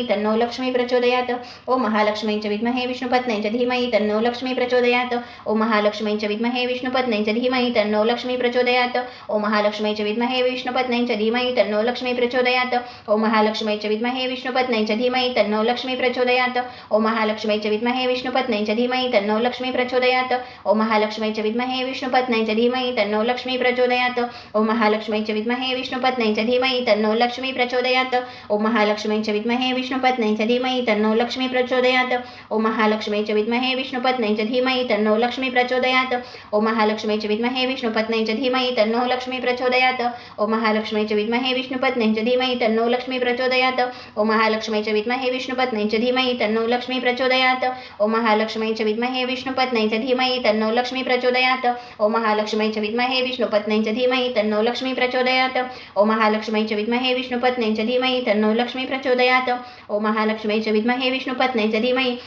धीमहि तन्नो लक्ष्मी प्रचोदयात्। ओम महालक्ष्मी च विद्महे विष्णुपत्न्यै च धीमहि तन्नो लक्ष्मी प्रचोदयात्। ओम महालक्ष्मी च विद्महे विष्णुपत्न्यै च धीमहि तन्नो लक्ष्मी प्रचोदयात्। ओम महालक्ष्मी च विद्महे विष्णुपत्न्यै च धीमहि तन्नो लक्ष्मी प्रचोदयात्। ओम महालक्ष्मी च विद्महे विष्णुपत्न्यै च धीमहि तन्नो लक्ष्मी प्रचोदयात्। ओम महालक्ष्मी च विद्महे विष्णुपत्न्यै च धीमहि तन्नो लक्ष्मी प्रचोदयात्। ओम महालक्ष्मी च विद्महे विष्णुपत्न्यै च धीमहि तन्नो लक्ष्मी प्रचोदयात्। ओम महालक्ष्मी च विद्महे विष्णुपत्न्यै च धीमहि तन्नो लक्ष्मी प्रचोदयात्। ओम महालक्ष्मी च विद्महे विष्णुपत्न्यै च धीमहि तन्नो लक्ष्मी प्रचोदयात्। ओम महालक्ष्मी च विद्महे विष्णुपत्न्यै च धीमहि तन्नो लक्ष्मी प्रचोदयात्। ओम महालक्ष्मी च विद्महे विष्णुपत्न्यै च धीमहि तन्नो लक्ष्मी प्रचोदयात्। ओम महालक्ष्मी च विद्महे विष्णुपत्न्यै च धीमहि तन्नो लक्ष्मी प्रचोदयात्। ओम महालक्ष्मी च विद्महे विष्णुपत्न्यै च धीमहि तन्नो लक्ष्मी प्रचोदयात्। ओम महालक्ष्मी च विद्महे विष्णुपत्न्यै च धीमहि तन्नो लक्ष्मी प्रचोदयात्। ओम महालक्ष्मी च विद्महे विष्णुपत्न्यै च धीमहि तन्नो लक्ष्मी प्रचोदयात्। ओम महालक्ष्मी च विद्महे विष्णुपत्न्यै च धीमहि तन्नो लक्ष्मी प्रचोदयात्। ओम महालक्ष्मी च विद्महे विष्णुपत्न्यै च धीमहि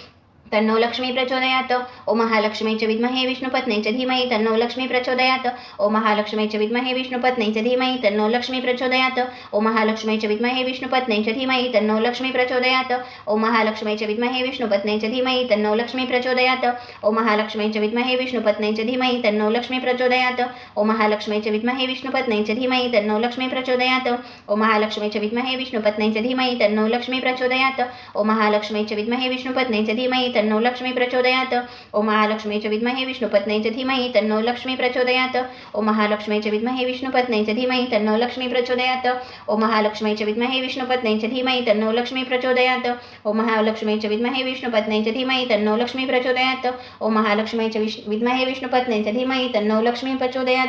तन्नो लक्ष्मी प्रचोदयात्। ओम महालक्ष्मी च विद्महे विष्णुपत्न्यै च धीमहि तन्नो लक्ष्मी प्रचोदयात्। ओम महालक्ष्मी च विद्महे विष्णुपत्न्यै च धीमहि तन्नो लक्ष्मी प्रचोदयात्। ओम महालक्ष्मी च विद्महे विष्णुपत्न्यै च धीमहि तन्नो लक्ष्मी प्रचोदयात्। ओम महालक्ष्मी च विद्महे विष्णुपत्न्यै च धीमहि तन्नो लक्ष्मी प्रचोदयात्। ओम महालक्ष्मी च विद्महे विष्णुपत्न्यै च धीमहि तन्नो लक्ष्मी प्रचोदयात्। ओम महालक्ष्मी च विद्महे विष्णुपत्न्यै च धीमहि तन्नो लक्ष्मी प्रचोदयात्। ओम महालक्ष्मी च विद्महे विष्णुपत्न्यै च धीमहि तन्नो लक्ष्मी प्रचोदयात्। ओम महालक्ष्मी च विद्महे विष्णुपत्न्यै च धीमहि तन्नो लक्ष्मी प्रचोदयात्। ओम महालक्ष्मी च विद्महे विष्णुपत्न्यै च धीमहि तन्नो लक्ष्मी प्रचोदयात्। ओम महालक्ष्मी च विद्महे विष्णुपत्न्यै च धीमहि तन्नो लक्ष्मी प्रचोदयात्। ओम महालक्ष्मी च विद्महे विष्णुपत्न्यै च धीमहि तन्नो लक्ष्मी प्रचोदयात्। ओम महालक्ष्मी च विद्महे विष्णुपत्न्यै च धीमहि तन्नो लक्ष्मी प्रचोदयात्। ओम महालक्ष्मी च विद्महे विष्णुपत्न्यै च धीमहि तन्नो लक्ष्मी प्रचोदयात्। ओम महालक्ष्मी च विद्महे विष्णुपत्न्यै च धीमहि तन्नो लक्ष्मी प्रचोदयात्। ओम महालक्ष्मी च विद्महे विष्णुपत्न्यै च धीमहि तन्नो लक्ष्मी प्रचोदयात्।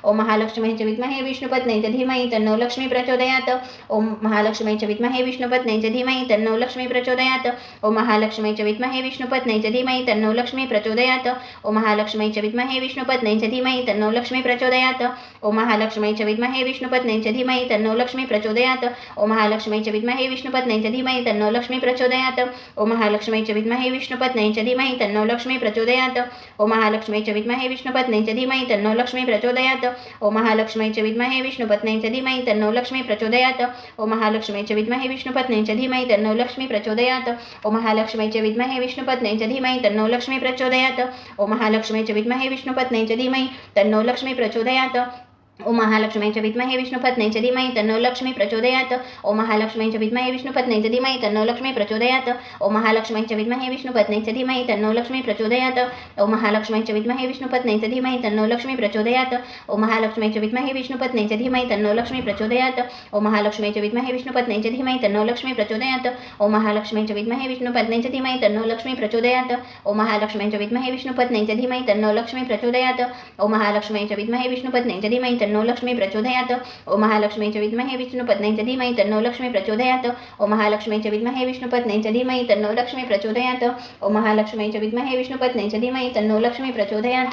ओम महालक्ष्मी च विद्महे विष्णुपत्न्यै च धीमहि तन्नो लक्ष्मी प्रचोदयात्। ओम महालक्ष्मी च विद्महे विष्णुपत्न्यै च धीमहि तन्नो लक्ष्मी प्रचोदयात्। ओम महालक्ष्मी च विद्महे विष्णुपत्न्यै च धीमहि तन्नो लक्ष्मी प्रचोदयात्। ओम महालक्ष्मी च विद्महे विष्णुपत्न्यै च धीमहि तन्नो लक्ष्मी प्रचोदयात्। ओम महालक्ष्मी च विद्महे विष्णुपत्न्यै च धीमहि तन्नो लक्ष्मी प्रचोदयात्। ओम महालक्ष्मी च विद्महे विष्णुपत्न्यै च धीमहि तन्नो लक्ष्मी प्रचोदयात्। ओम महालक्ष्मी च विद्महे विष्णुपत्न्यै च धीमहि तन्नो लक्ष्मी प्रचोदयात्। ओम महालक्ष्मी च विद्महे विष्णुपत्न्यै च धीमहि तन्नो लक्ष्मी प्रचोदयात्। ओम महालक्ष्मी च विद्महे विष्णुपत्न्यै च धीमहि तन्नो लक्ष्मी प्रचोदयात्। ओम महालक्ष्मी च विद्महे विष्णुपत्न्यै च धीमहि तन्नो लक्ष्मी प्रचोदयात्। ओम महालक्ष्मी च विद्महे विष्णुपत्न्यै च धीमहि तन्नो लक्ष्मी प्रचोदयात्। ओम महालक्ष्मी च विद्महे विष्णुपत्न्यै च धीमहि तन्नो लक्ष्मी प्रचोदयात्। ओम महालक्ष्मी च विद्महे विष्णुपत्न्यै च धीमहि तन्नो लक्ष्मी प्रचोदयात्। ओम महालक्ष्मी च विद्महे विष्णुपत्न्यै च धीमहि तन्नो लक्ष्मी प्रचोदयात्। ओम महालक्ष्मी च विद्महे विष्णुपत्न्यै च धीमहि तन्नो लक्ष्मी प्रचोदयात्। ओम महालक्ष्मी च विद्महे विष्णुपत्न्यै च धीमहि तन्नो लक्ष्मी प्रचोदयात्। ओम महालक्ष्मी च विद्महे विष्णुपत्न्यै च धीमहि तन्नो लक्ष्मी प्रचोदयात्। ओम महालक्ष्मी च विद्महे विष्णुपत्न्यै च धीमहि तन्नो लक्ष्मी प्रचोदयात्। ओम महालक्ष्मी च विद्महे विष्णुपत्न्यै च धीमहि तन्नो लक्ष्मी प्रचोदयात्। ओम महालक्ष्मी च विद्महे विष्णुपत्न्यै च धीमहि तन्नो लक्ष्मी प्रचोदयात्। ओम महालक्ष्मी च विद्महे विष्णुपत्न्यै च धीमहि तन्नो लक्ष्मी प्रचोदयात्। ओम महालक्ष्मी च विद्महे विष्णुपत्न्यै च धीमहि तन्नो लक्ष्मी प्रचोदयात्। ओम महालक्ष्मी च विद्महे विष्णुपत्न्यै च धीमहि तन्नो लक्ष्मी प्रचोदयात्। ओम महालक्ष्मी च विद्महे विष्णुपत्न्यै च धीमहि तन्नो लक्ष्मी प्रचोदयात्। ओम महालक्ष्मी च विद्महे विष्णुपत्न्यै च धीमहि तन्नो लक्ष्मी प्रचोदयात्। ओम महालक्ष्मी च विद्महे विष्णुपत्न्यै च धीमहि तन्नो लक्ष्मी प्रचोदयात्।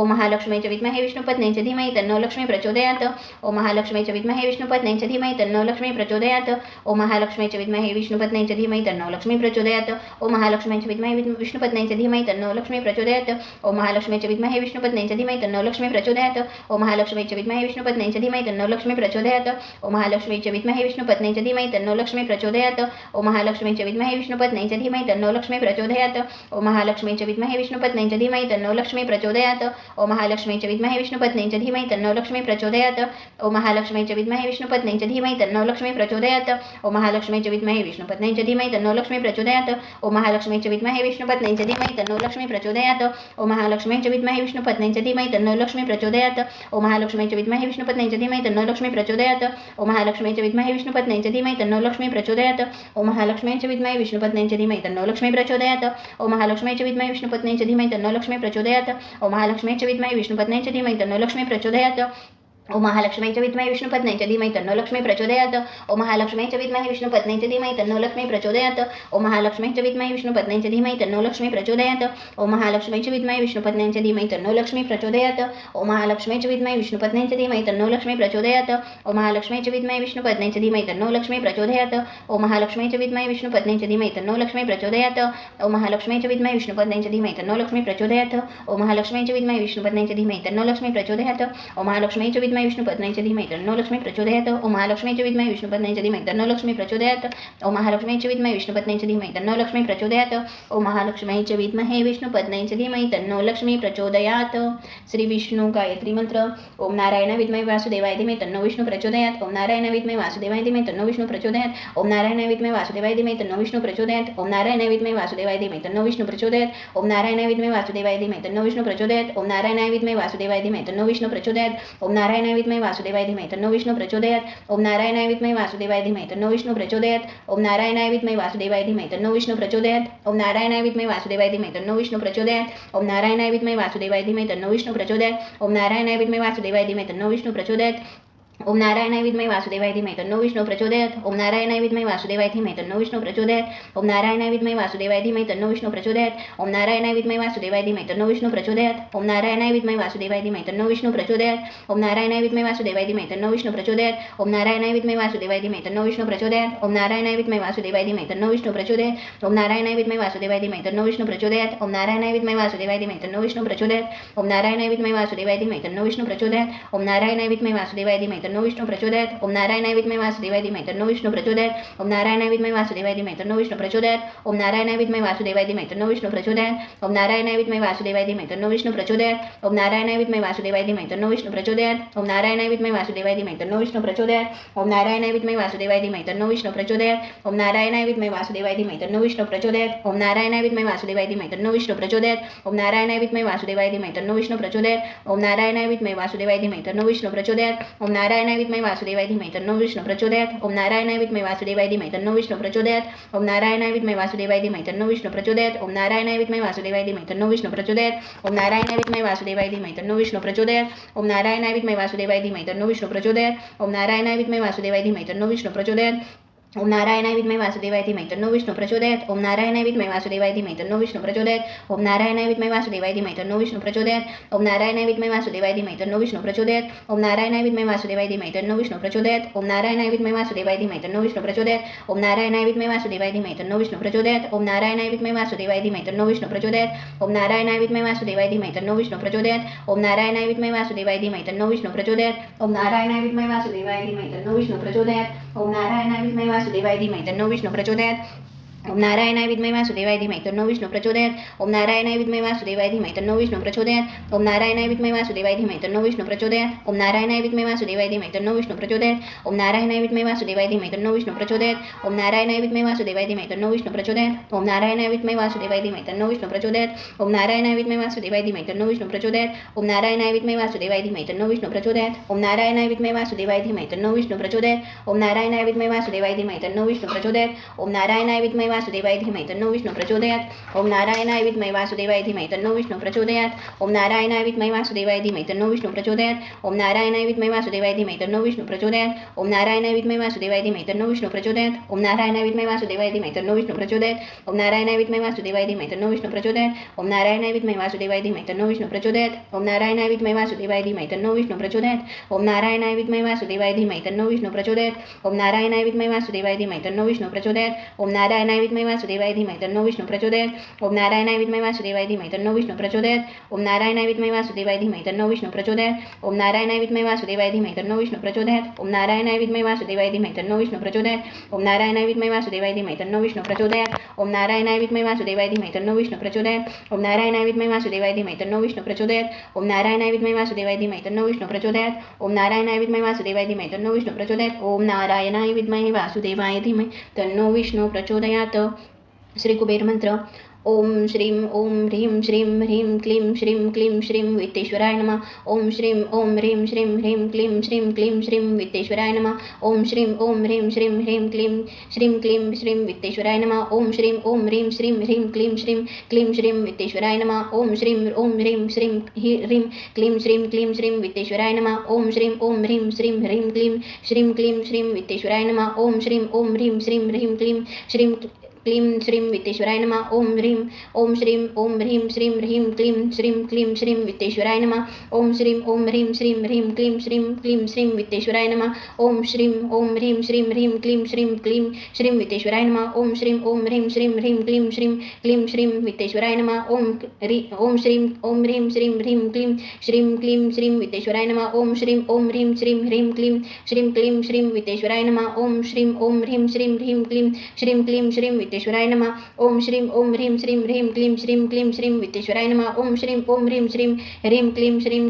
ओम महालक्ष्मी च विद्महे विष्णुपत्न्यै च धीमहि तन्नो लक्ष्मी प्रचोदयात्। ओम महालक्ष्मी च विद्महे विष्णुपत्न्यै च धीमहि तन्नो लक्ष्मी प्रचोदयात्। ओम महालक्ष्मी च विद्महे विष्णुपत्न्यै च धीमहि तन्नो लक्ष्मी प्रचोदयात्। ओम महालक्ष्मी च विद्महे विष्णुपत्न्यै च धीमहि तन्नो लक्ष्मी प्रचोदयात्। ओम महालक्ष्मी च विद्महे विष्णुपत्न्यै च धीमहि तन्नो लक्ष्मी प्रचोदयात्। ओम महालक्ष्मी च विद्महे विष्णुपत्न्यै च धीमहि तन्नो लक्ष्मी प्रचोदयात्। ओम महालक्ष्मी च विद्महे विष्णुपत्न्यै च धीमहि तन्नो लक्ष्मी प्रचोदयात्। ओम महालक्ष्मी च विद्महे विष्णुपत्न्यै च धीमहि तन्नो लक्ष्मी प्रचोदयात्। ओम महालक्ष्मी च विद्महे विष्णुपत्न्यै च धीमहि तन्नो लक्ष्मी प्रचोदयात्। ओम महालक्ष्मी च विद्महे विष्णुपत्न्यै च धीमहि तन्नो लक्ष्मी प्रचोदयात्। ओम महालक्ष्मी च विद्महे विष्णुपत्न्यै च धीमहि तन्नो लक्ष्मी प्रचोदयात्। ओम महालक्ष्मी च विद्महे विष्णुपत्न्यै च धीमहि तन्नो लक्ष्मी प्रचोदयात्। ओम महालक्ष्मी च विद्महे विष्णुपत्न्यै च धीमहि तन्नो लक्ष्मी प्रचोदयात्। ओम महालक्ष्मी च विद्महे विष्णुपत्न्यै च धीमहि तन्नो लक्ष्मी प्रचोदयात्। ओम महालक्ष्मी च विद्महे विष्णुपत्न्यै च धीमहि तन्नो लक्ष्मी प्रचोदयात्। ओम महालक्ष्मी च विद्महे विष्णुपत्न्यै च धीमहि तन्नो लक्ष्मी प्रचोदयात्। ओम महालक्ष्मी च विद्महे विष्णुपत्न्यै च धीमहि तन्नो लक्ष्मी प्रचोदयात्। ओम महालक्ष्मी च विद्महे विष्णुपत्न्यै च धीमहि तन्नो लक्ष्मी प्रचोदयात्। ओम महालक्ष्मी च विद्महे विष्णुपत्न्यै च धीमहि तन्नो लक्ष्मी प्रचोदयात्। ओम महालक्ष्मी च विद्महे विष्णुपत्न्यै च धीमहि तन्नो लक्ष्मी प्रचोदयात्। ओम महालक्ष्मी च विद्महे विष्णुपत्न्यै च धीमहि तन्नो लक्ष्मी प्रचोदयात्। ओम महालक्ष्मी च विद्महे विष्णुपत्न्यै च धीमहि तन्नो लक्ष्मी प्रचोदयात्। ओम महालक्ष्मी च विद्महे विष्णुपत्न्यै च धीमहि तन्नो लक्ष्मी प्रचोदयात्। ओम महालक्ष्मी च विद्महे विष्णुपत्न्यै च धीमहि तन्नो लक्ष्मी प्रचोदयात्। ओम महालक्ष्मी च विद्महे विद्महे विष्णुपत्न्यै च धीमहि तन्नो लक्ष्मी प्रचोदयात्. ओम महालक्ष्मी च विद्महे विष्णुपत्न्यै च धीमहि तन्नो लक्ष्मी प्रचोदयात्. ओम महालक्ष्मी च विद्महे विष्णुपत्न्यै च धीमहि तन्नो लक्ष्मी प्रचोदयात्. ओम महालक्ष्मी च विद्महे विष्णुपत्न्यै च धीमहि तन्नो लक्ष्मी प्रचोदयात्. श्री विष्णु गायत्री मंत्र. ओम नारायण विद्महे वासुदेवाय धीमहि तन्नो विष्णु प्रचोदयात्. ओम नारायण विद्महे वासुदेवाय धीमहि तन्नो विष्णु प्रचोदयात्. ओम नारायण विद्महे वासुदेवाय धीमहि तन्नो विष्णु प्रचोदयात्. ओम नारायण विद्महे वासुदेवाय धीमहि तन्नो विष्णु प्रचोदयात्. ओम नारायण विद्महे वासुदेवाय धीमहि तन्नो विष्णु प्रचोदयात्. ओम नारायण विद्महे वासुदेवाय धीमहि तन्नो विष्णु प्रचोदयात्. ओम नारायण विद्महे वासुदेवाय धीमहि तन्नो विष्णु प्रचोदयात्. ओम नारायण विद्महे वासुदेवाय धीमहि तन्नो विष्णु प्रचोदयात्. ओम नारायण विद्महे वासुदेवाय धीमहि तन्नो विष्णु प्रचोदयात्. ओम नारायण विद्महे वासुदेवाय धीमहि तन्नो विष्णु प्रचोदयात्. ओम नारायण विद्महे वासुदेवाय धीमहि तन्नो विष्णु प्रचोदयात्. ओम नारायण विद्महे वासुदेवाय धीमहि तन्नो विष्णु प्रचोदयात्. ओम नारायण विद्महे वासुदेवाय धीमहि तन्नो विष्णु प्रचोदयात्. ओम नारायण विद्महे वासुदेवाय धीमहि तन्नो विष्णु प्रचोदयात्. ओम नारायण विद्महे वासुदेवाय धीमहि तन्नो विष्णु प्रचोदयात्. ओम नारायण विद्महे वासुदेवाय धीमहि तन्नो विष्णु प्रचोदयात्. ओम नारायण विद्महे वासुदेवाय धीमहि तन्नो विष्णु प्रचोदयात्. ओम नारायण विद्महे वासुदेवाय धीमहि तन्नो विष्णु प्रचोदयात्. ओम नारायण विद्महे वासुदेवाय धीमहि तन्नो विष्णु प्रचोदयात्. ओम नारायण विद्महे वासुदेवाय धीमहि तन्नो विष्णु प्रचोदयात्. ओम नारायण विद्महे वासुदेवाय धीमहि तन्नो विष्णु प्रचोदयात्. ओम नारायण विद्महे वासुदेवाय धीमहि तन्नो विष्णु प्रचोदयात्. ओम नारायण विद्महे वासुदेवाय धीमहि तन्नो विष्णु प्रचोदयात्. ओम नारायण विद्महे वासुदेवाय धीमहि तन्नो विष्णु प्रचोदयात्. ओम नारायण विद्महे वासुदेवाय धीमहि तन्नो विष्णु प्रचोदयात्. ओम नारायण विद्महे वासुदेवाय धीमहि तन्नो विष्णु प्रचोदयात्. ओम नारायण विद्महे वासुदेवाय धीमहि तन्नो विष्णु प्रचोदयात्. ओम नारायण विद्महे वासुदेवाय धीमहि तन्नो विष्णु प्रचोदयात्. ओम नारायण विद्महे वासुदेवाय धीमहि तन्नो विष्णु प्रचोदयात्. ओम नारायण विद्महे वासुदेवाय धीमहि तन्नो विष्णु प्रचोदयात्. ओम नारायण विद्महे वासुदेवाय धीमहि तन्नो विष्णु प्रचोदयात्. ओम नारायण विद्महे वासुदेवाय धीमहि तन्नो विष्णु प्रचोदयात्. ओम नारायण विद्महे वासुदेवाय धीमहि तन्नो विष्णु प्रचोदयात्. ओम नारायण विद्महे वासुदेवाय धीमहि तन्नो विष्णु प्रचोदयात्. ओम नारायण विद्महे वासुदेवाय धीमहि तन्नो विष्णु प्रचोदयात्. ओम नारायण विद्महे वासुदेवाय धीमहि तन्नो विष्णु प्रचोदयात्. ओम नारायण विद्महे वासुदेवाय धीमहि तन्नो विष्णु प्रचोदयात्. ओम नारायण विद्महे वासुदेवाय धीमहि तन्नो विष्णु प्रचोदयात्. ओम नारायण विद्महे वासुदेवाय धीमहि तन्नो विष्णु प्रचोदयात्. ओम नारायण विद्महे वासुदेवाय धीमहि तन्नो विष्णु प्रचोदयात्. ओम नारायण विद्महे वासुदेवाय धीमहि तन्नो विष्णु प्रचोदयात्. ओम नारायण विद्महे वासुदेवाय धीमहि तन्नो विष्णु प्रचोदयात्. ओम नारायण विद्महे वासुदेवाय धीमहि तन्नो विष्णु प्रचोदयात्. ओम नारायण विद्महे वासुदेवाय धीमहि तन्नो विष्णु प्रचोदयात्. ओम नारायण विद्महे वासुदेवाय धीमहि तन्नो विष्णु प्रचोदयात्. ओम नारायण विद्महे वासुदेवाय धीमहि तन्नो विष्णु प्रचोदयात्. ओम नारायण विद्महे वासुदेवाय धीमहि तन्नो विष्णु प्रचोदयात्. ओम नारायण विद्महे वासुदेवाय धीमहि तन्नो विष्णु प्रचोदयात्. ओम नारायण विद्महे वासुदेवाय धीमहि तन्नो विष्णु प्रचोदयात्. ओम नारायण विद्महे वासुदेवाय धीमहि तन्नो विष्णु प्रचोदयात्. ओम नारायण विद्महे वासुदेवाय धीमहि तन्नो विष्णु प्रचोदयात्. ओम नारायण विद्महे वासुदेवाय धीमहि तन्नो विष्णु प्रचोदयात्. ओम नारायण विद्महे वासुदेवाय धीमहि तन्नो विष्णु प्रचोदयात्. ओम नारायण विद्महे वासुदेवाय धीमहि तन्नो विष्णु प्रचोदयात्. ओम नारायण विद्महे वासुदेवाय धीमहि तन्नो विष्णु प्रचोदयात्. ओम नारायण विद्महे वासुदेवाय धीमहि तन्नो विष्णु प्रचोदयात्. ओम नारायण विद्महे वासुदेवाय धीमहि तन्नो विष्णु प्रचोदयात्. ओम नारायण विद्महे वासुदेवाय धीमहि तन्नो विष्णु प्रचोदयात्. ओम नारायण विद्महे वासुदेवाय धीमहि तन्नो विष्णु प्रचोदयात्. ओम नारायण विद्महे वासुदेवाय धीमहि तन्नो विष्णु प्रचोदयात्. ओम नारायण विद्महे वासुदेवाय धीमहि तन्नो विष्णु प्रचोदयात्. ओम नारायण विद्महे वासुदेवाय धीमहि तन्नो विष्णु प्रचोदयात्. ओम नारायण विद्महे वासुदेवाय धीमहि तन्नो विष्णु प्रचोदयात्. ओम नारायण विद्महे वासुदेवाय धीमहि तन्नो विष्णु प्रचोदयात्. ओम नारायण विद्महे वासुदेवाय धीमहि तन्नो विष्णु प्रचोदयात्. ओम नारायण विद्महे वासुदेवाय धीमहि तन्नो विष्णु प्रचोदयात्. ओम नारायण विद्महे वासुदेवाय धीमहि तन्नो विष्णु प्रचोदयात्. ओम नारायण विद्महे वासुदेवाय धीमहि तन्नो विष्णु प्रचोदयात्. ओम नारायण विद्महे वासुदेवाय धीमहि तन्नो विष्णु प्रचोदयात्. ओम नारायण विद्महे वासुदेवाय धीमहि तन्नो विष्णु प्रचोदयात्. ओम नारायण विद्महे वासुदेवाय धीमहि तन्नो विष्णु प्रचोदयात्. ओम नारायण विद्महे वासुदेवाय धीमहि तन्नो विष्णु प्रचोदयात्. ओम नारायण विद्महे वासुदेवाय धीमहि तन्नो विष्णु प्रचोदयात्. ओम नारायण विद्महे वासुदेवाय धीमहि तन्नो विष्णु प्रचोदयात्. ओम नारायण विद्महे वासुदेवाय धीमहि तन्नो विष्णु प्रचोदयात्. ओम नारायण विद्महे वासुदेवाय धीमहि तन्नो विष्णु प्रचोदयात्. ओम नारायण विद्महे वासुदेवाय धीमहि तन्नो विष्णु प्रचोदयात्. ओम नारायण विद्महे वासुदेवाय धीमहि तन्नो विष्णु प्रचोदयात्. ओम नारायण विद्महे वासुदेवाय धीमहि तन्नो विष्णु प्रचोदयात्. ओम नारायण विद्महे वासुदेवाय धीमहि तन्नो विष्णु प्रचोदयात्. ओम नारायण विद्महे वासुदेवाय धीमहि तन्नो विष्णु प्रचोदयात्. ओम नारायण विद्महे वासुदेवाय धीमहि तन्नो विष्णु प्रचोदयात्. ओम नारायण विद्महे वासुदेवाय धीमहि तन्नो विष्णु प्रचोदयात्. ओम नारायण विद्महे वासुदेवाय धीमहि तन्नो विष्णु प्रचोदयात्. ओम नारायण विद्महे वासुदेवाय धीमहि तन्नो विष्णु प्रचोदयात्. ओम नारायण विद्महे वासुदेवाय धीमहि तन्नो विष्णु प्रचोदयात्. ओम नारायणाय विद्महे वासुदेवाय धीमहि तन्नो विष्णु प्रचोदयात्. श्री कुबेर मंत्र. ओम श्रीं ओम ह्रीं श्रीं ह्रीं क्लीं श्रीं क्लीं श्रीं वित्तेश्वराय नमः. ओम श्रीं ओम ह्रीं श्रीं ह्रीं क्लीं श्रीं क्लीं श्रीं वित्तेश्वराय नमः. ओम श्रीं ओम ह्रीं श्रीं ह्रीं क्लीं श्रीं वित्तेश्वराय नमः. ओम श्रीं ओम ह्रीं श्रीं ह्रीं क्लीं श्रीं वित्तेश्वराय नमः. ओम श्रीं ओम ह्रीं श्रीं ह्रीं क्लीं श्रीं वित्तेश्वराय नमः. ओम श्रीं ओम ह्रीं श्रीं ह्रीं क्लीं श्रीं वित्तेश्वराय नमः. ओम श्रीं ओम ह्रीं श्रीं ह्रीं क्लीं श्रीं क्लीं श्रीं वित्तेश्वराय नमः. ओम ह्रीं ओम श्रीं ओम ह्रीं श्रीं ह्रीं क्लीं श्रीं वित्तेश्वराय नमः. ओम श्रीं ओम ह्रीं श्रीं ह्रीं क्लीं श्रीं वित्तेश्वराय नमः. ओम श्रीं ओम ह्रीं श्रीं ह्रीं क्लीं श्रीं वित्तेश्वराय नमः. ओम श्रीं ओम ह्रीं श्रीं ह्रीं क्लीं श्रीं वित्तेश्वराय नमः. ओम श्रीं ओम ह्रीं श्रीं ह्रीं क्लीं श्रीं वित्तेश्वराय नमः. ओम श्रीं ओम ह्रीं श्रीं ह्रीं क्लीं श्रीं वित्तेश्वराय नमः. ओम श्रीं ओम ह्रीं श्रीं ह्रीं क्लीं श्रीं वित्तेश्वराय नमः. ओम श्रीं ओम ह्रीं श्रीं ह्रीं क्लीं श्रीं वित्तेश्वराय नमः. ओम श्रीं ओम ह्रीं श्रीं ह्रीं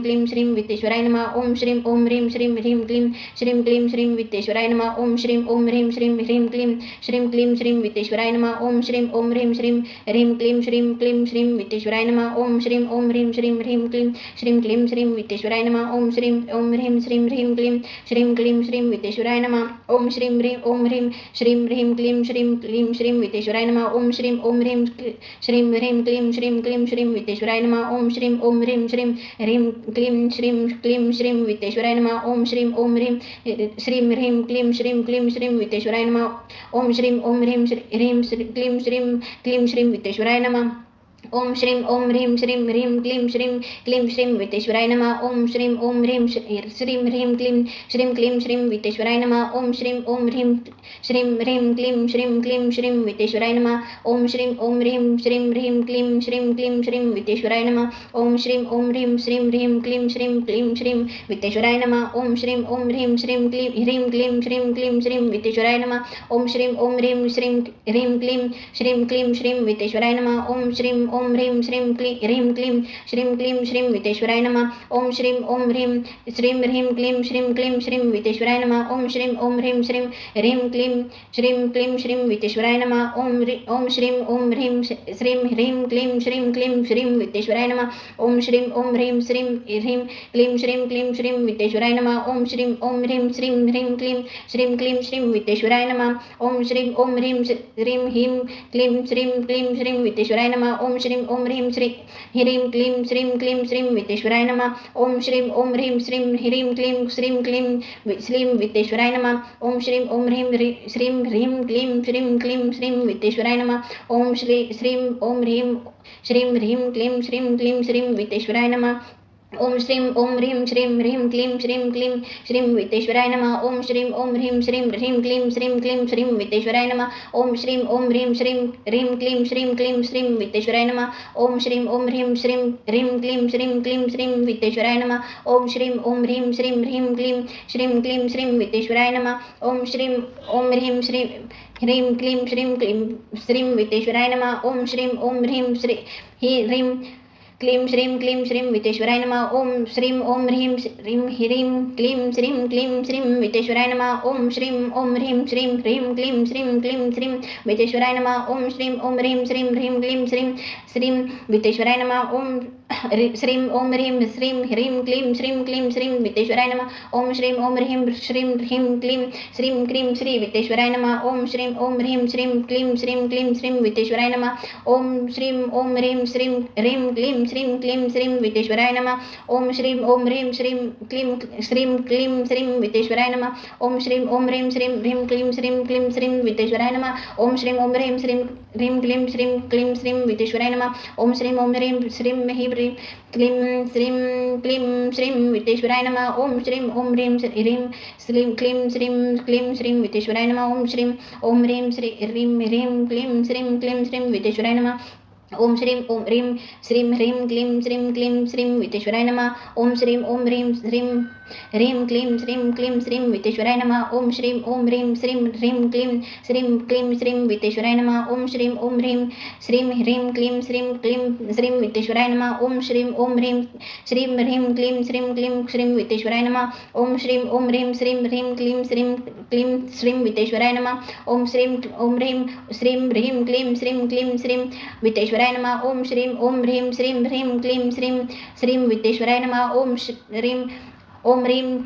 क्लीं श्रीं वित्तेश्वराय नमः. ओम श्रीं ओम ह्रीं श्रीं ह्रीं क्लीं श्रीं वित्तेश्वराय नमः. ओम श्रीं ओम ह्रीं श्रीं ह्रीं क्लीं श्रीं वित्तेश्वराय नमः. ओम श्रीं ओम ह्रीं श्रीं ह्रीं क्लीं श्रीं वित्तेश्वराय नमः. ओम श्रीं ओम ह्रीं श्रीं ह्रीं क्लीं श्रीं वित्तेश्वराय नमः. ओम श्रीं ओम ह्रीं श्रीं ह्रीं क्लीं श्रीं वित्तेश्वराय नमः. ओम श्रीं ओम ह्रीं श्रीं ह्रीं क्लीं श्रीं वित्तेश्वराय नमः. ओम श्रीं ओम ह्रीं श्रीं ह्रीं क्लीं श्रीं वित्तेश्वराय नमः. ओम श्रीं ओम ह्रीं श्रीं ह्रीं क्लीं श्रीं वित्तेश्वराय नमः. ओम श्रीं ओम ह्रीं श्रीं ह्रीं क्लीं श्रीं वित्तेश्वराय नमः. ओम श्रीं ओम ह्रीं ह्रीं क्लीं श्रीं वित्तेश्वराय नमः. ओम श्रीं ओम ह्रीं श्रीं ह्रीं क्लीं श्रीं वित्तेश्वराय नमः. ओम श्रीं ओम ह्रीं श्रीं ह्रीं क्लीं श्रीं वित्तेश्वराय नमः. ओम श्रीं ओम ह्रीं श्रीं ह्रीं क्लीं श्रीं वित्तेश्वराय नमः. ओम श्रीं ओम ह्रीं श्रीं ह्रीं क्लीं श्रीं वित्तेश्वराय नमः. ओम श्रीं ओम ह्रीं श्रीं ह्रीं क्लीं श्रीं वित्तेश्वराय नमः. ओम श्रीं ओम ह्रीं श्रीं ह्रीं क्लीं श्रीं वित्तेश्वराय नमः. ओम श्रीं ओम ह्रीं श्रीं ह्रीं क्लीं श्रीं वित्तेश्वराय नमः. ओम श्रीं ओम ह्रीं श्रीं ह्रीं क्लीं श्रीं वित्तेश्वराय नमः. ओम श्रीं ओम ह्रीं श्रीं ह्रीं क्लीं श्रीं वित्तेश्वराय नमः. ओम श्रीं ओम ह्रीं श्रीं ह्रीं क्लीं श्रीं वित्तेश्वराय नमः. ओम श्रीं ओम ह्रीं श्रीं ह्रीं क्लीं श्रीं वित्तेश्वराय नमः. ओम श्रीं ओम ह्रीं श्रीं ह्रीं क्लीं श्रीं वित्तेश्वराय नमः. ओम श्रीं ओम ह्रीं श्रीं ह्रीं क्लीं श्रीं वित्तेश्वराय नमः. ओम श्रीं ओम ह्रीं श्रीं ह्रीं क्लीं श्रीं वित्तेश्वराय नमः. ओम श्रीं ओम ह्रीं श्रीं ह्रीं क्लीं श्रीं वित्तेश्वराय नमः. ओम श्रीं ओम ह्रीं श्रीं ह्रीं क्लीं श्रीं वित्तेश्वराय नमः. ओम श्रीं ओम ह्रीं श्रीं ह्रीं क्लीं श्रीं वित्तेश्वराय नमः. ओम श्रीं ओम ह्रीं श्रीं ह्रीं क्लीं श्रीं वित्तेश्वराय नमः. ओम श्रीं ओम ह्रीं श्रीं ह्रीं क्लीं श्रीं वित्तेश्वराय नमः. ओम श्रीं ओम ह्रीं श्रीं ह्रीं क्लीं श्रीं वित्तेश्वराय नमः. ओम श्रीं ओम ह्रीं श्रीं ह्रीं क्लीं श्रीं वित्तेश्वराय नमः. ओम श्रीं ओम ह्रीं श्रीं ह्रीं क्लीं श्रीं वित्तेश्वराय नमः. ओम श्रीं ओम ह्रीं श्रीं ह्रीं क्लीं श्रीं वित्तेश्वराय नमः. ओम श्रीं ओम ह्रीं श्रीं ह्रीं क्लीं श्रीं वित्तेश्वराय नमः. ओम श्रीं ओम ह्रीं श्रीं ह्रीं क्लीं श्रीं वित्तेश्वराय नमः. ओम श्रीं ओम ह्रीं श्रीं ह्रीं क्लीं श्रीं वित्तेश्वराय नमः. ओम श्रीं ओम ह्रीं श्रीं ह्रीं क्लीं श्रीं वित्तेश्वराय नमः. ओम श्रीं ओम ह्रीं श्रीं ह्रीं क्लीं श्रीं वित्तेश्वराय नमः. ओम श्रीं ओम ह्रीं श्रीं ह्रीं क्लीं श्रीं वित्तेश्वराय नमः. ओम श्रीं ओम ह्रीं श्रीं ह्रीं क्लीं श्री वित्तेश्वराय नमः. ओम श्रीं ओम ह्रीं श्रीं क्लीं श्रीं वित्तेश्वराय नमः. ओम श्रीं ओम ह्रीं श्रीं ह्रीं क्लीं श्रीं वित्तेश्वराय नमः. ओम श्रीं ओम ह्रीं श्रीं क्लीं वित्तेश्वराय नमः. ओम श्रीं ओम ह्रीं श्रीं ह्रीं क्लीं श्रीं वित्तेश्वराय नमः. ओम श्रीं ओम ह्रीं श्रीं ह्रीं क्लीं श्रीं वित्तेश्वराय नमः. ओम श्रीं ओम ह्रीं श्रीं ह्रीं क्लीं श्रीं वित्तेश्वराय नमः. ओम श्रीं ओम ह्रीं श्रीं क्लीं श्रीं वित्तेश्वराय नमः. ओम श्रीं ओम ह्रीं श्रीं ह्रीं क्लीं श्रीं वित्तेश्वराय नमः. ओम श्रीं ओम ह्रीं श्रीं ह्रीं क्लीं श्रीं वित्तेश्वराय नमः. ओम श्रीं ओम ह्रीं श्रीं ह्रीं क्लीं श्रीं वित्तेश्वराय नमः. ओम श्रीं ओम ह्रीं श्रीं ह्रीं क्लीं श्रीं वित्तेश्वराय नमः. ओम श्रीं ओम ह्रीं श्रीं ह्रीं क्लीं श्रीं वित्तेश्वराय नमः. ओम श्रीं ओम ह्रीं श्रीं ह्रीं क्लीं श्रीं वित्तेश्वराय नमः. ओम श्रीं ओम ह्रीं श्रीं ह्रीं क्लीं श्रीं वित्तेश्वराय नमः. ओम श्रीं ओम ह्रीं श्रीं ह्रीं क्लीं श्रीं वित्तेश्वराय नमः. ओम श्रीं ओम ह्रीं श्रीं ह्रीं क्लीं श्रीं वित्तेश्वराय नमः. ओम श्रीं ओम ह्रीं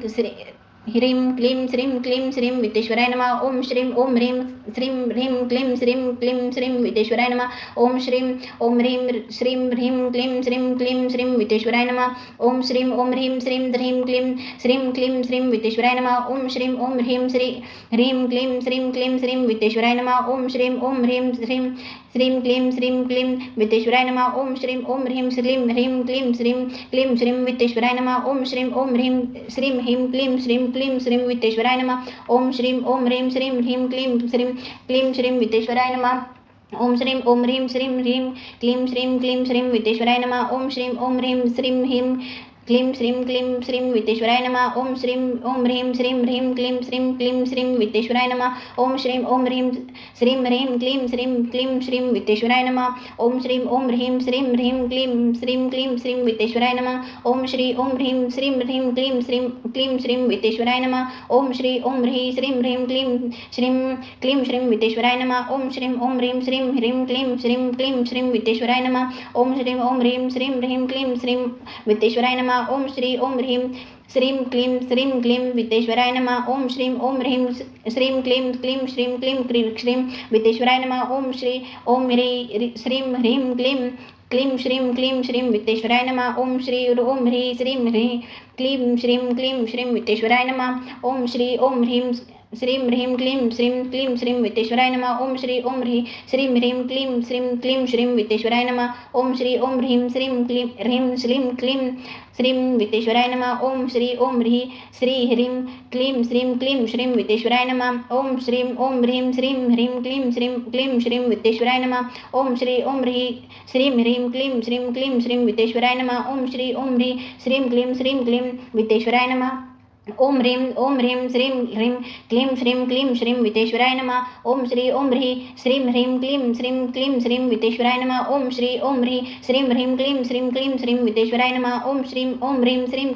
ह्रीं क्लीं श्रीं क्लीं श्रीं विद्येश्वराय नमः. ओम श्रीं ओम ह्रीं श्रीं ह्रीं क्लीं श्रीं क्लीं श्रीं विद्येश्वराय नमः. ओम श्रीं ओम ह्रीं श्रीं ह्रीं क्लीं श्रीं क्लीं श्रीं विद्येश्वराय नमः. ओम श्रीं ओम ह्रीं श्रीं ह्रीं क्लीं श्रीं क्लीं श्रीं विद्येश्वराय नमः. ओम श्रीं ओम ह्रीं ह्रीं क्लीं श्रीं क्लीं श्रीं विद्येश्वराय नमः. ओम श्रीं ओम ह्रीं श्रीं क्लीं श्रीं क्लीं विद्येश्वराय नमः. ओम श्रीं ओम ह्रीं श्रीं ह्रीं क्लीं श्रीं विद्येश्वराय नमः. ओम श्रीं ओम ह्रीं श्रीं ह्रीं क्लीं श्रीं विद्येश्वराय नमः. ओम श्रीं ओम ह्रीं श्रीं ह्रीं क्लीं श्रीं विद्येश्वराय नमः. ओम श्रीं ओम ह्रीं श्रीं ह्रीं क्लीं श्रीं विद्येश्वराय नमः. ओम श्रीं ओम ह्रीं श्रीं ह्रीं क्लीं श्रीं विद्येश्वराय नमः. ओम श्रीं ओम ह्रीं श्रीं ह्रीं क्लीं श्रीं विद्येश्वराय नमः. ओम श्रीं ओम ह्रीं श्रीं ह्रीं क्लीं श्रीं विद्येश्वराय नमः. ओम श्रीं ओम ह्रीं श्रीं ह्रीं क्लीं श्रीं विद्येश्वराय नमः. ओम श्री ओम ह्रीं श्रीं ह्रीं क्लीं श्रीं विद्येश्वराय नमः. ओम श्री ओम ह्रीं श्रीं ह्रीं क्लीं श्रीं विद्येश्वराय नमः. ओम श्रीं ओम ह्रीं श्रीं ह्रीं क्लीं श्रीं विद्येश्वराय नमः. ओम श्रीं ओम ह्रीं श्रीं ह्रीं क्लीं श्रीं विद्येश्वराय नमः. ओम श्री ओम ह्रीं श्रीं क्लीं विद्येश्वराय नमः. ओम श्रीं ओम ह्रीं श्रीं क्लीं श्रीं विद्येश्वराय नमः. ओम श्री ओम ह्रीं श्रीं ह्रीं क्लीं श्रीं विद्येश्वराय नमः. ओम श्री ओम ह्रीं श्रीं ह्रीं क्लीं श्रीं विद्येश्वराय नमः. ओम श्री ओम ह्रीं श्रीं ह्रीं क्लीं श्रीं विद्येश्वराय नमः. ओम श्री ओम ह्रीं श्रीं ह्रीं क्लीं श्रीं विद्येश्वराय नमः. ओम श्री ओम ह्रीं श्रीं ह्रीं क्लीं श्रीं विद्येश्वराय नमः. ओम श्री ओम ह्रीं ह्रीं क्लीं श्रीं विद्येश्वराय नमः. ओम श्री ओम ह्रीं श्रीं ह्रीं क्लीं श्रीं विद्येश्वराय नमः. ओम श्री ओम ह्रीं श्रीं ह्रीं क्लीं श्रीं विद्येश्वराय नमः. ओम श्री ओम ह्रीं श्रीं क्लीं विद्येश्वराय नमः. ओम ह्रीं श्रीं ह्रीं क्लीं श्रीं विद्येश्वराय नमः. ओम श्री ओम ह्रीं श्रीं ह्रीं क्लीं श्रीं विद्येश्वराय नमः. ओम श्री ओम ह्रीं श्रीं ह्रीं क्लीं श्रीं विद्येश्वराय नमः. ओम श्री ओम ह्रीं श्रीं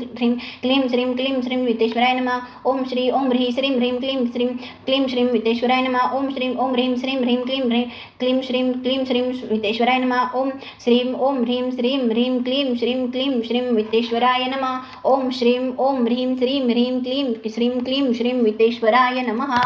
ह्रीं क्लीं श्रीं विद्येश्वराय नमः. ओम श्री ओम ह्रीं श्रीं ह्रीं क्लीं श्रीं विद्येश्वराय नमः. ओम श्री ओम ह्रीं श्रीं ह्रीं क्लीं श्रीं विद्येश्वराय नमः. ओम श्री ओम ह्रीं श्रीं ह्रीं क्लीं श्रीं विद्येश्वराय नमः. ओम श्री ओम ह्रीं श्रीं ह्रीं क्लीं श्रीं विद्येश्वराय नमः.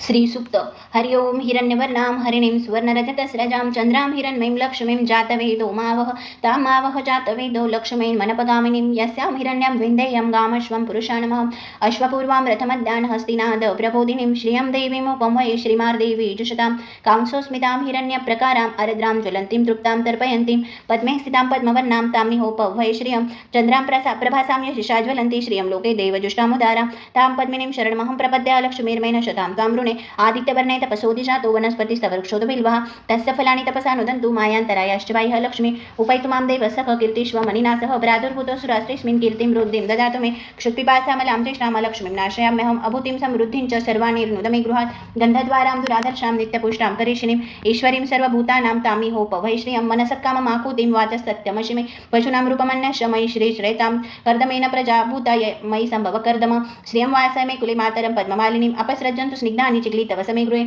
श्री सूक्त. हरि ओम हिरण्यवर्णां हरिणीं सुवर्णरजतस्रजां चंद्रां हिरण्मयीं लक्ष्मीं जातवेदो मावह तामावह जातवेदो लक्ष्मीं मनपगामिनीं यस्यां हिरण्यं विन्देयं गामश्वं पुरुषाणमहम् अश्वपूर्वां रथमद्यान् हस्तिनाद प्रबोधिनीं श्रियं देवीम् उपमये श्रीमार्देवी जुषतां कांसोस्मितां हिरण्यप्रकारां अरद्रां ज्वलन्तीं तृप्तां तर्पयन्तीं पद्मे स्थितां पद्मवर्णां तामिहोपवये श्रियं चन्द्रां प्रभासां यशिषा ज्वलन्ती श्रियं लोके देवजुष्टामुदारां तां पद्मिनीं शरणमहं प्रपद्ये लक्ष्मीर्मेण शतां तां वृणे आदित्यवर्णे तपसोदिजातो वनस्पतिस्तवृक्षोदबिल्वः तस्य फलानि तपसा नुदन्तु मायान्तरायाश्च बाह्यः लक्ष्मी उपैतुमां देवसख कीर्तिष्व मणिना सह प्रादुर्भूतो सुरास्त्रिस्मिन् कीर्तिं वृद्धिं ददातु मे क्षुत्पिपासामलां चेष्टां लक्ष्मीं नाशयाम्यहम् अभूतिं समृद्धिं च सर्वाणिर्नुद मे गृहात् गन्धद्वारां दुराधर्षां नित्यपुष्टां करिषिणीं ईश्वरीं सर्वभूतानां तामिहोपवै श्रियं मनसक्काममाकुतिं वाचस्तत्यमशि मे पशूनां रूपमन्यश्च मयि श्रीश्रेतां कर्दमेन प्रजाभूताय मयि सम्भव कर्दम श्रियं वासय मे कुले मातरं पद्ममालिनीम् अपसृजन्तु स्निग्धानि चिक्लितव समे गृहे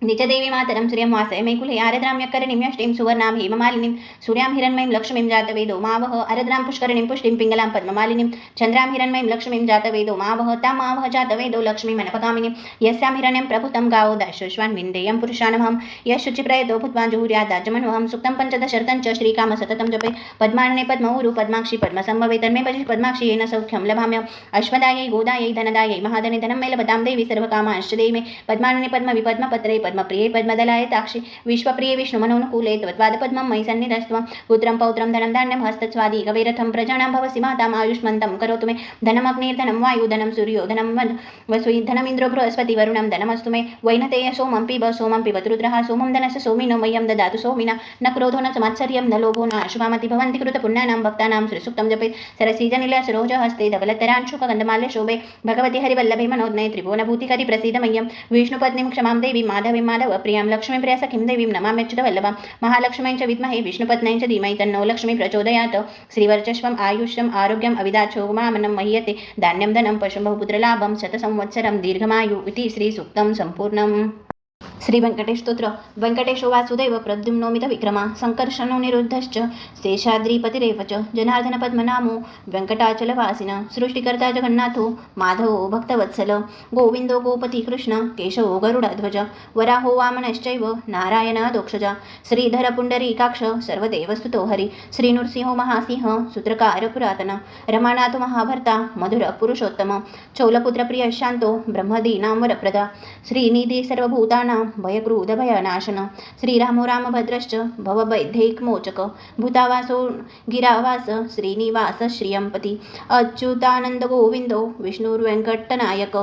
नित्यदेवी मातरं श्रियं वासय मे कुले आरद्रां यक्करणीं यष्टिं सुवर्णां हेममालिनीं सूर्यां हिरण्मयीं लक्ष्मीं जातवेदो मावह आरद्रां पुष्करणीं पुष्टिं पिङ्गलां पद्ममालिनीं चन्द्रां हिरण्मयीं लक्ष्मीं जातवेदो मावह तामावह जातवेदो लक्ष्मीं मनपगामिनीं यस्यां हिरण्यं प्रभुतं गावो दाश्वश्वान् विन्देयं पुरुषाणमहं यशुचिप्रयतो भूत्वा जुहुर्यादाजमन्वहं सुक्तं पञ्चदशर्तं च श्रीकाम सततं जपे पद्मार्णे पद्मऊरु पद्माक्षी पद्मसम्भवे तन्मे भजे पद्माक्षी येन सौख्यं लभाम्यहम् अश्वदायै गोदायै धनदायै महाधने धनं मे लभतां देवी सर्वकामांश्च देहि मे पद्मार्णे पद्मविपद्मपत्रे पद्मप्रिये पद्मदलाय ताक्षि विश्वप्रिये विष्णुमनोनुकूले त्वत्पादपद्मं मयि सन्निधस्त्वं पुत्रं पौत्रं धनं धान्यं हस्तस्वादी गवेरथं प्रजानां भवसि माताम् आयुष्मन्तं करोतु मे धनमग्निर्धनं वायुधनं सूर्योधनं वसुई धनमिन्द्रो बृहस्पति वरुणं धनमस्तु मे वैनतेय सोमं पिबतु रुद्रः सोमं धनस्य सोमिनो मह्यं ददातु सोमिना न क्रोधो न संवत्सर्यं न लोभो न अशुभामति भवन्ति कृतपुण्यानां भक्तानां श्रीसूक्तं जपे सरसीजनिलसरोजहस्ते धवलतरांशुकगन्धमाल्य शोभे भगवति हरिवल्लभे मनोज्ञे त्रिभुवनभूतिकरि प्रसीद मह्यं विष्णुपत्नीं क्षमां देवी माधव प्रियां लक्ष्मीं प्रियसखीं देवीं नमाम्यच्युतवल्लभां महालक्ष्मीं च विद्महे विष्णुपत्न्यै च धीमहि तन्नो लक्ष्मी प्रचोदयात् श्रीवर्चस्वम् आयुष्यम् आरोग्यम् अविदाच्छोगमामनं मह्यते धान्यं धनं पशुं बहुपुत्रलाभं शतसंवत्सरं दीर्घमायु इति श्रीसूक्तं सम्पूर्णम्। श्री व्यंकटेश स्तोत्र. व्यंकटेशो वासुदेव प्रद्युम्नोमित विक्रमा संकर्षणो निरुद्धश्च शेषाद्रिपतिरेव च जनार्दन पद्मनामो व्यंकटाचलवासिन सृष्टिकर्ता जगन्नाथो माधवो भक्तवत्सल गोविंदो गोपती कृष्ण केशवो गरुडध्वज वराहो वामनश्चैव नारायणादोक्षज श्रीधर पुंडरीकाक्ष सर्वदेवस्तुतो हरि श्रीनृसिंहो महासिंह सूत्रकार पुरातन रमानाथ महाभर्ता मधुर पुरुषोत्तम चौलपुत्र प्रिय शांतो ब्रह्मदीनां वरप्रदा श्रीनिधी सर्वभूतानां भयक्रोधभयनाशन श्रीरामो रामभद्रश्च भववैधैकमोचक भूतावासो गिरावास श्रीनिवास श्रियंपति अच्युतानंद गोविंदो विष्णुर्वेंकटनायक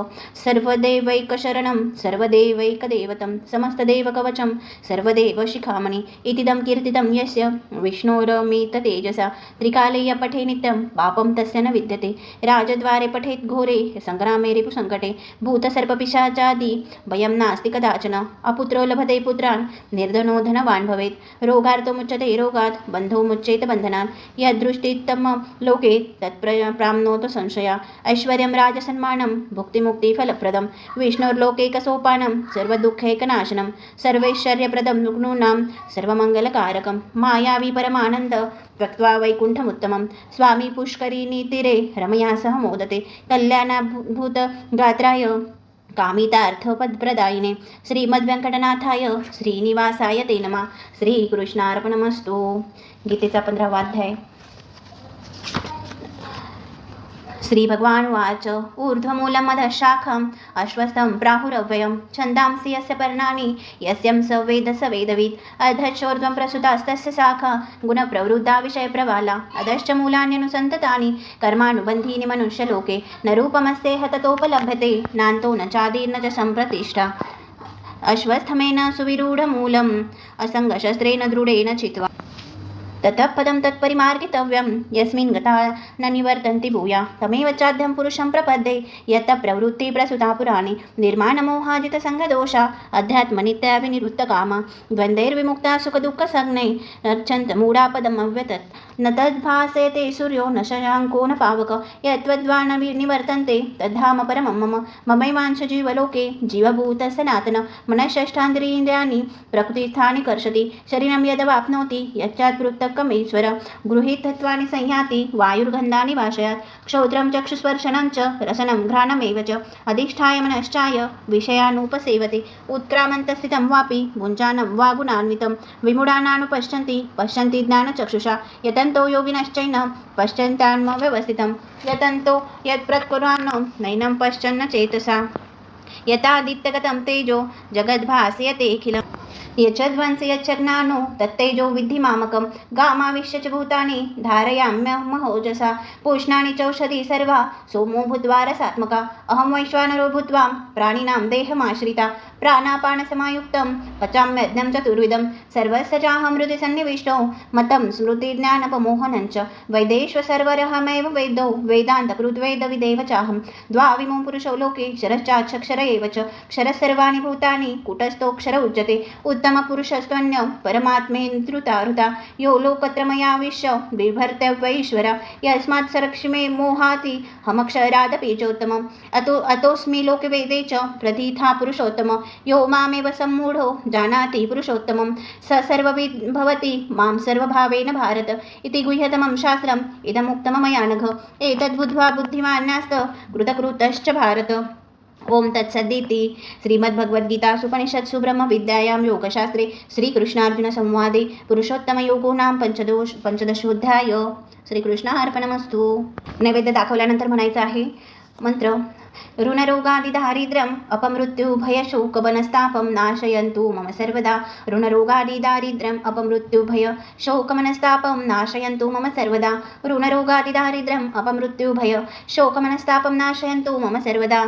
सर्वदेवैकशरणं सर्वदेवैकदेवतं समस्तदेवकवचं सर्वदेवशिखामणि इतिदं कीर्तितं यस्य विष्णोरमिततेजसा त्रिकाले य पठे नित्यं पापं तस्य न विद्यते राजद्वारे पठेत् घोरे संग्रामे रिपुसङ्कटे भूतसर्पपिशाचादि भयं नास्ति कदाचन अपुत्रो लभते पुत्रान् निर्धनो धनवान् भवेत् रोगार्तो मुच्यते रोगात् बन्धो मुच्येत बन्धनात् यदृष्टितम लोके तत्प्राप्नोत संशया ऐश्वर्यं राजसन्मानं भुक्तिमुक्तिफलप्रदं विष्णोर्लोकैकसोपानं सर्वदुःखैकनाशनं सर्वैश्वर्यप्रदं नुग्नूनां सर्वमङ्गलकारकं मायावी परमानन्द त्यक्त्वा वैकुण्ठमुत्तमं स्वामी पुष्करिणीतीरे रमया सह मोदते कल्याणाभूतगात्राय कामितार्थपदप्रदायिने श्रीमद्व्यंकटनाथाय श्रीनिवासाय ते नमः. श्रीकृष्णार्पणमस्तु. गीतेचा 15वा अध्याय. श्री भगवान वाच ऊर्ध्वमूलमधशाखम् अश्वत्थं प्राहुरव्ययं छन्दांसि यस्य पर्णानि यस्यं स वेद स वेदवित् अधश्चोर्ध्वं प्रसुतास्तस्य शाखा गुणप्रवृद्धा विषयप्रवाला अधश्च मूलान्यनुसन्ततानि कर्मानुबन्धीनि मनुष्यलोके न रूपमस्तेह ततोपलभ्यते नान्तो न चादिर्न च सम्प्रतिष्ठा अश्वस्थमेन सुविरूढमूलम् असङ्गशस्त्रेण दृढेन चित्वा ततः पदं तत्परिमार्गितव्यं यस्मिन् गता न निवर्तन्ति भूया तमेव चाद्यं पुरुषं प्रपद्ये यत् प्रवृत्ति प्रसुता पुराणे निर्माणमोहाजितसङ्गदोषा अध्यात्मनित्याविनिवृत्तकामा द्वन्द्वैर्विमुक्ता सुखदुःखसंज्ञै रक्षन्तमूढापदम् अव्यतत् न तद्भासेते सूर्यो न शशाङ्को न पावक यत्त्वद्वा न निवर्तन्ते तद्धाम परमं मम ममैवांश जीवलोके जीवभूतः सनातन मनःषष्ठान्द्रियाणि प्रकृतिस्थानि कर्षति शरीरं यदवाप्नोति यच्चात्पृथक्कमेश्वर गृहीतत्वानि संयाति वायुर्गन्धानि वाशयात् क्षौत्रं चक्षुस्पर्शनं च रसनं घ्राणमेव च अधिष्ठाय मनश्चाय विषयानुपसेवते उत्क्रामन्तस्थितं वापि भुञ्जानं वा गुणान्वितं विमूढानानुपश्यन्ति पश्यन्ति ज्ञानचक्षुषा यतन्तो योगिनश्चैन पश्यन्त्यात्मव्यवस्थितं यतन्तो यत्प्रत्कुर्वाणो नैनं पश्यन्न चेतसा यथादित्यगतं तेजो जगद्भासयतेऽखिलम् यच्छध्वंसि यच्छज्ञानो तत्तेजो विद्धि मामकं गामाविश्य च भूतानि धारयाम्यहमहोजसा पूष्णानि चौषधी सर्वा सोमो भूत्वा रसात्मका अहं वैश्वानरो भूत्वा प्राणिनां देहमाश्रिता प्राणापानसमायुक्तं पचाम्यज्ञं चतुर्विधं सर्वस्य चाहं हृदि सन्निविष्टो मतं स्मृतिज्ञानपमोहनं च वैदेष्व सर्वरहमेव वेदो वेदान्तकृद्वेदविदेव चाहं द्वाविमो पुरुषो लोके क्षरश्चाक्षर एव च क्षरः सर्वाणि भूतानि कूटस्थोऽक्षर उच्यते उत्तमपुरुषस्त्वन्य परमात्मेन्द्रुतारुता यो लोकत्रमयाविश्य बिभर्त्यवैश्वर यस्मात् सरक्ष्मे मोहाति हमक्षरादपि चोत्तमम् अतोऽस्मि लोकवेदे च प्रथिता पुरुषोत्तम यो मामेव सम्मूढो जानाति पुरुषोत्तमं स सर्वविद् भवति मां सर्वभावेन भारत इति गुह्यतमं शास्त्रम् इदमुक्तं मया नघ एतद्बुद्ध्वा बुद्धिमान्यास्त कृतकृतश्च भारत. ओम तत्सदिति. श्रीमद्भगवद्गीतासु उपनिषत्सु ब्रह्मविद्यायां योगशास्त्रे श्रीकृष्णार्जुनसंवादे पुरुषोत्तमयोगो नाम पंचदशोऽध्याय. श्रीकृष्णार्पणमस्तु. नैवेद्य दाखवल्यानंतर म्हणायचं आहे मंत्र. ऋणरोगादिदारिद्र्यम् अपमृत्युभयशोकवनस्तापं नाशयन्तु मम सर्वदा ऋणरोगादिदारिद्र्यम् अपमृत्युभयशोकमनस्तापं नाशयन्तु मम सर्वदा ऋणरोगादिदारिद्र्यम् अपमृत्युभयशोकमनस्तापं नाशयन्तु मम सर्वदा.